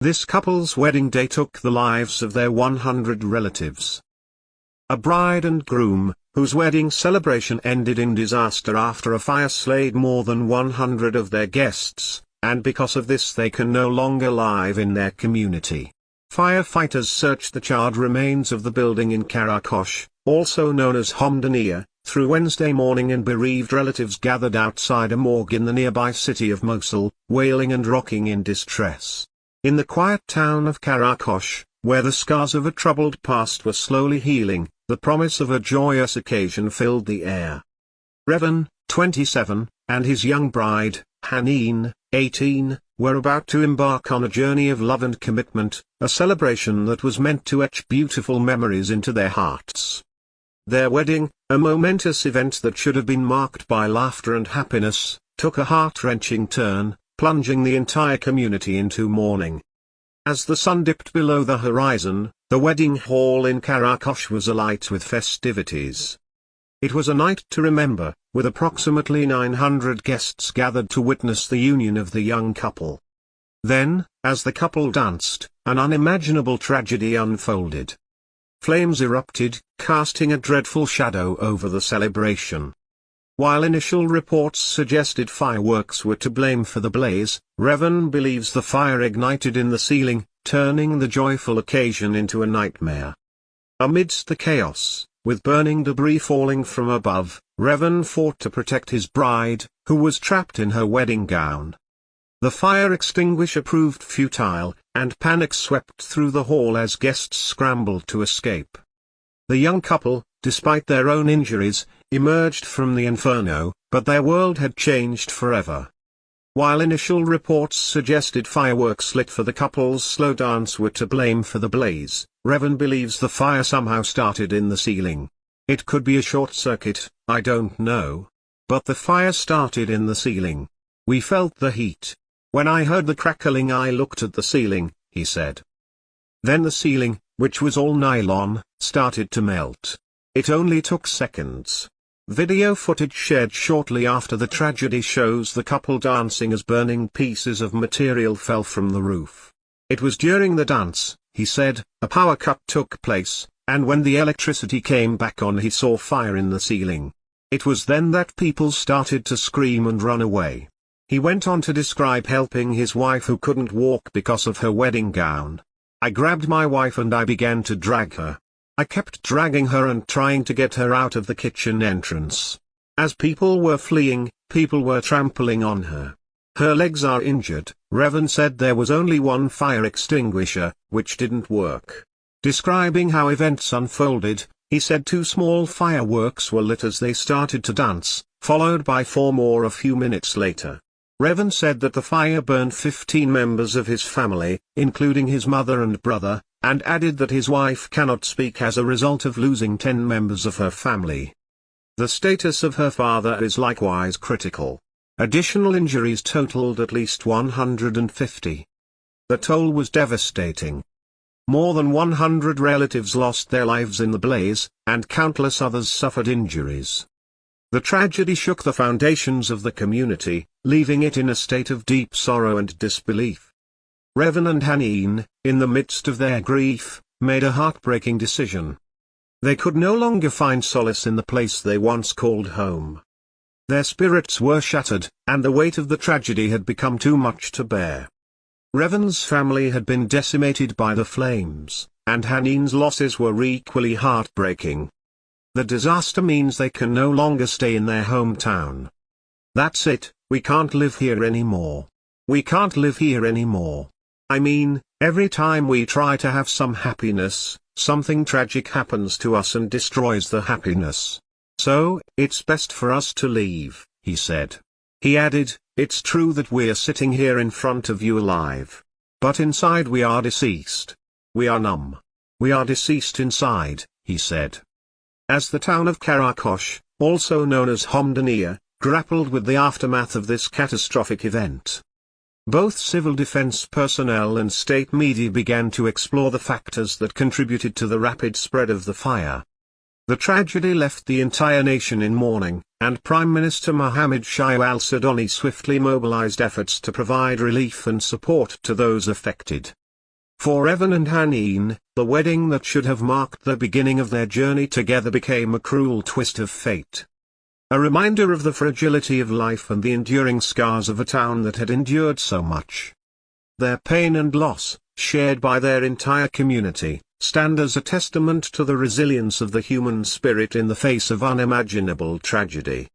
This couple's wedding day took the lives of their 100 relatives. A bride and groom, whose wedding celebration ended in disaster after a fire slayed more than 100 of their guests, and because of this they can no longer live in their community. Firefighters searched the charred remains of the building in Karakosh, also known as Homdania, through Wednesday morning, and bereaved relatives gathered outside a morgue in the nearby city of Mosul, wailing and rocking in distress. In the quiet town of Karakosh, where the scars of a troubled past were slowly healing, the promise of a joyous occasion filled the air. Revan, 27, and his young bride, Haneen, 18, were about to embark on a journey of love and commitment, a celebration that was meant to etch beautiful memories into their hearts. Their wedding, a momentous event that should have been marked by laughter and happiness, took a heart-wrenching turn, plunging the entire community into mourning. As the sun dipped below the horizon, the wedding hall in Karakosh was alight with festivities. It was a night to remember, with approximately 900 guests gathered to witness the union of the young couple. Then, as the couple danced, an unimaginable tragedy unfolded. Flames erupted, casting a dreadful shadow over the celebration. While initial reports suggested fireworks were to blame for the blaze, Revan believes the fire ignited in the ceiling, turning the joyful occasion into a nightmare. Amidst the chaos, with burning debris falling from above, Revan fought to protect his bride, who was trapped in her wedding gown. The fire extinguisher proved futile, and panic swept through the hall as guests scrambled to escape. The young couple, despite their own injuries, emerged from the inferno, but their world had changed forever. While initial reports suggested fireworks lit for the couple's slow dance were to blame for the blaze, Revan believes the fire somehow started in the ceiling. It could be a short circuit, I don't know. But the fire started in the ceiling. We felt the heat. When I heard the crackling I looked at the ceiling, he said. Then the ceiling, which was all nylon, started to melt. It only took seconds. Video footage shared shortly after the tragedy shows the couple dancing as burning pieces of material fell from the roof. It was during the dance, he said, a power cut took place, and when the electricity came back on he saw fire in the ceiling. It was then that people started to scream and run away. He went on to describe helping his wife who couldn't walk because of her wedding gown. I grabbed my wife and I began to drag her. I kept dragging her and trying to get her out of the kitchen entrance. As people were fleeing, people were trampling on her. Her legs are injured. Revan said there was only one fire extinguisher, which didn't work. Describing how events unfolded, he said 2 small fireworks were lit as they started to dance, followed by 4 more a few minutes later. Revan said that the fire burned 15 members of his family, including his mother and brother, and added that his wife cannot speak as a result of losing 10 members of her family. The status of her father is likewise critical. Additional injuries totaled at least 150. The toll was devastating. More than 100 relatives lost their lives in the blaze, and countless others suffered injuries. The tragedy shook the foundations of the community, leaving it in a state of deep sorrow and disbelief. Revan and Haneen, in the midst of their grief, made a heartbreaking decision. They could no longer find solace in the place they once called home. Their spirits were shattered, and the weight of the tragedy had become too much to bear. Revan's family had been decimated by the flames, and Haneen's losses were equally heartbreaking. The disaster means they can no longer stay in their hometown. That's it, we can't live here anymore. We can't live here anymore. I mean, every time we try to have some happiness, something tragic happens to us and destroys the happiness. So, it's best for us to leave, he said. He added, it's true that we're sitting here in front of you alive. But inside we are deceased. We are numb. We are deceased inside, he said. As the town of Karakosh, also known as Homdania, grappled with the aftermath of this catastrophic event. Both civil defense personnel and state media began to explore the factors that contributed to the rapid spread of the fire. The tragedy left the entire nation in mourning, and Prime Minister Mohammed Shia al-Sudani swiftly mobilized efforts to provide relief and support to those affected. For Evan and Haneen, the wedding that should have marked the beginning of their journey together became a cruel twist of fate. A reminder of the fragility of life and the enduring scars of a town that had endured so much. Their pain and loss, shared by their entire community, stand as a testament to the resilience of the human spirit in the face of unimaginable tragedy.